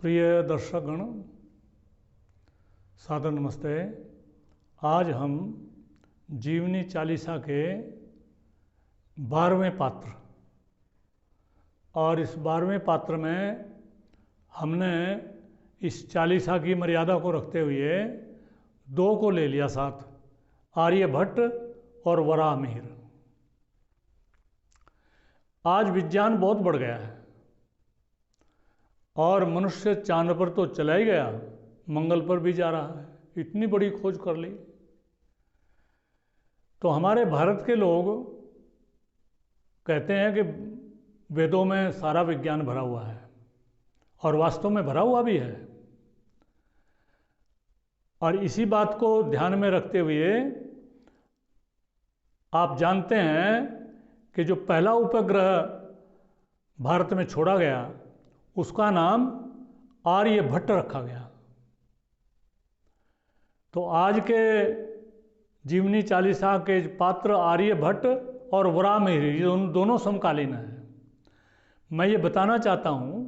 प्रिय दर्शकगण, सादर नमस्ते। आज हम जीवनी चालीसा के 12वें पात्र और इस 12वें पात्र में हमने इस चालीसा की मर्यादा को रखते हुए दो को ले लिया साथ, आर्यभट्ट और वराहमिहिर। आज विज्ञान बहुत बढ़ गया है और मनुष्य चांद पर तो चला ही गया, मंगल पर भी जा रहा है, इतनी बड़ी खोज कर ली। तो हमारे भारत के लोग कहते हैं कि वेदों में सारा विज्ञान भरा हुआ है और वास्तव में भरा हुआ भी है। और इसी बात को ध्यान में रखते हुए आप जानते हैं कि जो पहला उपग्रह भारत में छोड़ा गया उसका नाम आर्यभट्ट रखा गया। तो आज के जीवनी चालीसा के पात्र आर्यभट्ट और वराहमिहिर, ये दोनों समकालीन हैं। मैं ये बताना चाहता हूँ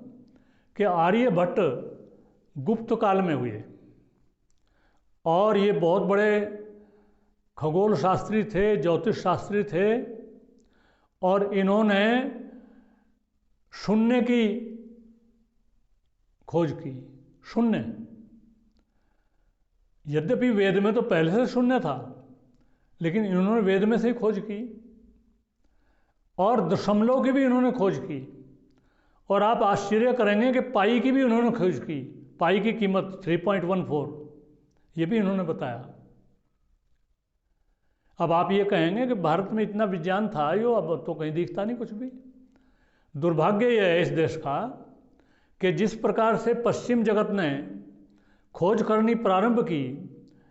कि आर्यभट्ट गुप्त काल में हुए और ये बहुत बड़े खगोल शास्त्री थे, ज्योतिष शास्त्री थे और इन्होंने शून्य की खोज की। शून्य, यद्यपि वेद में तो पहले से शून्य था, लेकिन इन्होंने वेद में से ही खोज की और दशमलव की भी इन्होंने खोज की। और आप आश्चर्य करेंगे कि पाई की भी उन्होंने खोज की। पाई की कीमत 3.14, ये भी इन्होंने बताया। अब आप ये कहेंगे कि भारत में इतना विज्ञान था, यो अब तो कहीं दिखता नहीं कुछ भी। दुर्भाग्य यह है इस देश का कि जिस प्रकार से पश्चिम जगत ने खोज करनी प्रारंभ की,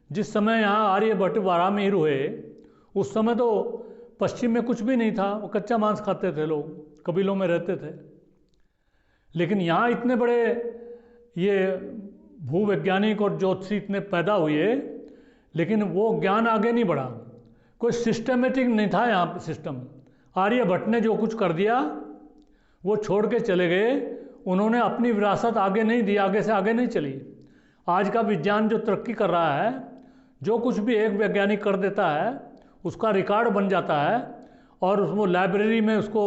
जिस समय यहाँ आर्यभट्ट वराहमिहिर हुए, उस समय तो पश्चिम में कुछ भी नहीं था, वो कच्चा मांस खाते थे, लोग कबीलों में रहते थे। लेकिन यहाँ इतने बड़े ये भूवैज्ञानिक और ज्योतिषी इतने पैदा हुए, लेकिन वो ज्ञान आगे नहीं बढ़ा, कोई सिस्टमेटिक नहीं था यहाँ सिस्टम। आर्यभट्ट ने जो कुछ कर दिया वो छोड़ के चले गए, उन्होंने अपनी विरासत आगे नहीं दी, आगे से आगे नहीं चली। आज का विज्ञान जो तरक्की कर रहा है, जो कुछ भी एक वैज्ञानिक कर देता है उसका रिकॉर्ड बन जाता है और उसको लाइब्रेरी में उसको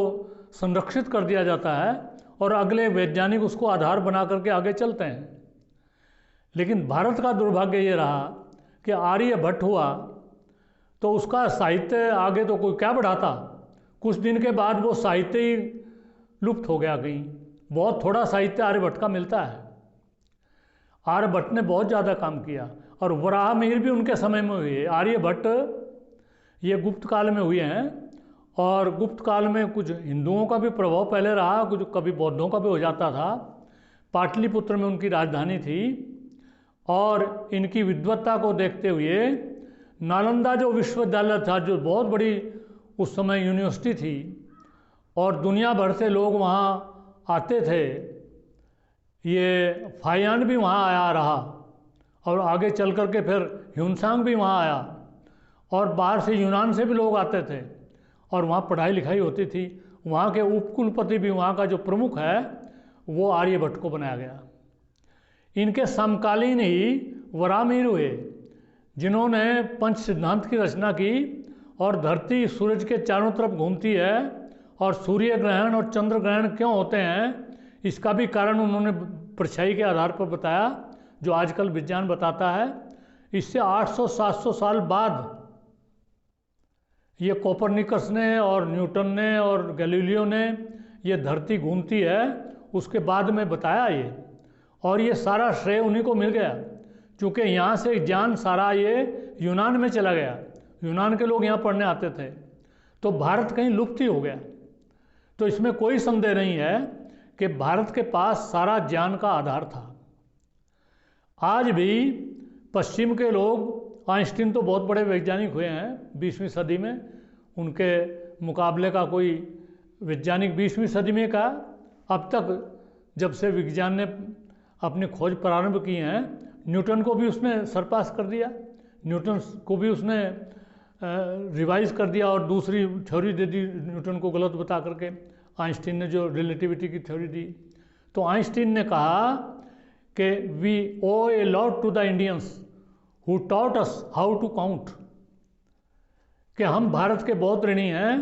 संरक्षित कर दिया जाता है और अगले वैज्ञानिक उसको आधार बना करके आगे चलते हैं। लेकिन भारत का दुर्भाग्य ये रहा कि आर्यभट्ट हुआ तो उसका साहित्य आगे तो कोई क्या बढ़ाता, कुछ दिन के बाद वो साहित्य ही लुप्त हो गया कहीं। बहुत थोड़ा साहित्य आर्यभट्ट का मिलता है। आर्यभट्ट ने बहुत ज़्यादा काम किया और वराहमिहिर भी उनके समय में हुए। आर्यभट्ट ये गुप्त काल में हुए हैं और गुप्त काल में कुछ हिंदुओं का भी प्रभाव पहले रहा, कुछ कभी बौद्धों का भी हो जाता था। पाटलिपुत्र में उनकी राजधानी थी और इनकी विद्वत्ता को देखते हुए नालंदा जो विश्वविद्यालय था, जो बहुत बड़ी उस समय यूनिवर्सिटी थी और दुनिया भर से लोग वहाँ आते थे, ये फाहियान भी वहाँ आया रहा और आगे चल कर के फिर ह्यूनसांग भी वहाँ आया और बाहर से यूनान से भी लोग आते थे और वहाँ पढ़ाई लिखाई होती थी। वहाँ के उपकुलपति भी, वहाँ का जो प्रमुख है वो आर्यभट्ट को बनाया गया। इनके समकालीन ही वराहमिहिर हुए, जिन्होंने पंच सिद्धांत की रचना की और धरती सूरज के चारों तरफ घूमती है और सूर्य ग्रहण और चंद्र ग्रहण क्यों होते हैं इसका भी कारण उन्होंने परछाई के आधार पर बताया, जो आजकल विज्ञान बताता है। इससे 800-700 साल बाद ये कोपरनिकस ने और न्यूटन ने और गैलीलियो ने ये धरती घूमती है उसके बाद में बताया ये, और ये सारा श्रेय उन्हीं को मिल गया क्योंकि यहाँ से ज्ञान सारा ये यूनान में चला गया। यूनान के लोग यहाँ पढ़ने आते थे, तो भारत कहीं लुप्त ही हो गया। तो इसमें कोई संदेह नहीं है कि भारत के पास सारा ज्ञान का आधार था। आज भी पश्चिम के लोग, आइंस्टीन तो बहुत बड़े वैज्ञानिक हुए हैं 20वीं सदी में, उनके मुकाबले का कोई वैज्ञानिक 20वीं सदी में का अब तक, जब से विज्ञान ने अपनी खोज प्रारंभ की हैं, न्यूटन को भी उसने सरपास कर दिया, न्यूटन को भी उसने रिवाइज कर दिया और दूसरी थ्योरी दे दी न्यूटन को गलत बता करके। आइंस्टीन ने जो रिलेटिविटी की थ्योरी दी, तो आइंस्टीन ने कहा कि we owe a lot to the Indians who taught us how to count, कि हम भारत के बहुत ऋणी हैं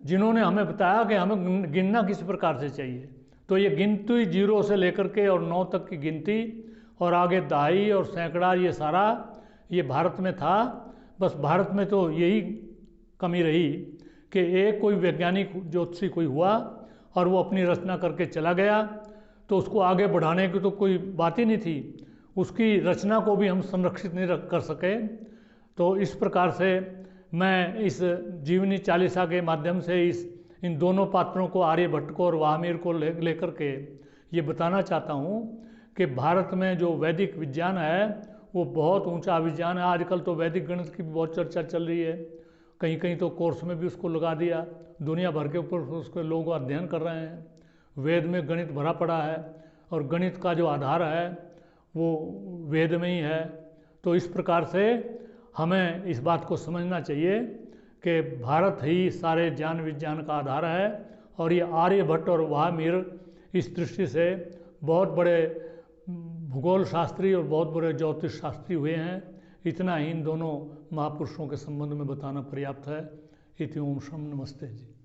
जिन्होंने हमें बताया कि हमें गिनना किस प्रकार से चाहिए। तो ये गिनती 0 से लेकर के और 9 तक की गिनती और आगे दहाई और सैकड़ा, ये सारा ये भारत में था। बस भारत में तो यही कमी रही कि एक कोई वैज्ञानिक ज्योतिषी कोई हुआ और वो अपनी रचना करके चला गया, तो उसको आगे बढ़ाने की तो कोई बात ही नहीं थी, उसकी रचना को भी हम संरक्षित नहीं कर सके। तो इस प्रकार से मैं इस जीवनी चालीसा के माध्यम से इन दोनों पात्रों को, आर्यभट्ट को और वाहमीर को लेकर के ये बताना चाहता हूँ कि भारत में जो वैदिक विज्ञान है वो बहुत ऊंचा विज्ञान है। आजकल तो वैदिक गणित की भी बहुत चर्चा चल रही है, कहीं कहीं तो कोर्स में भी उसको लगा दिया, दुनिया भर के ऊपर उसके लोग अध्ययन कर रहे हैं। वेद में गणित भरा पड़ा है और गणित का जो आधार है वो वेद में ही है। तो इस प्रकार से हमें इस बात को समझना चाहिए कि भारत ही सारे ज्ञान विज्ञान का आधार है, और ये आर्यभट्ट और वाहमीर इस दृष्टि से बहुत बड़े भूगोल शास्त्री और बहुत बड़े ज्योतिष शास्त्री हुए हैं। इतना ही इन दोनों महापुरुषों के संबंध में बताना पर्याप्त है। इति ओम शम नमस्ते जी।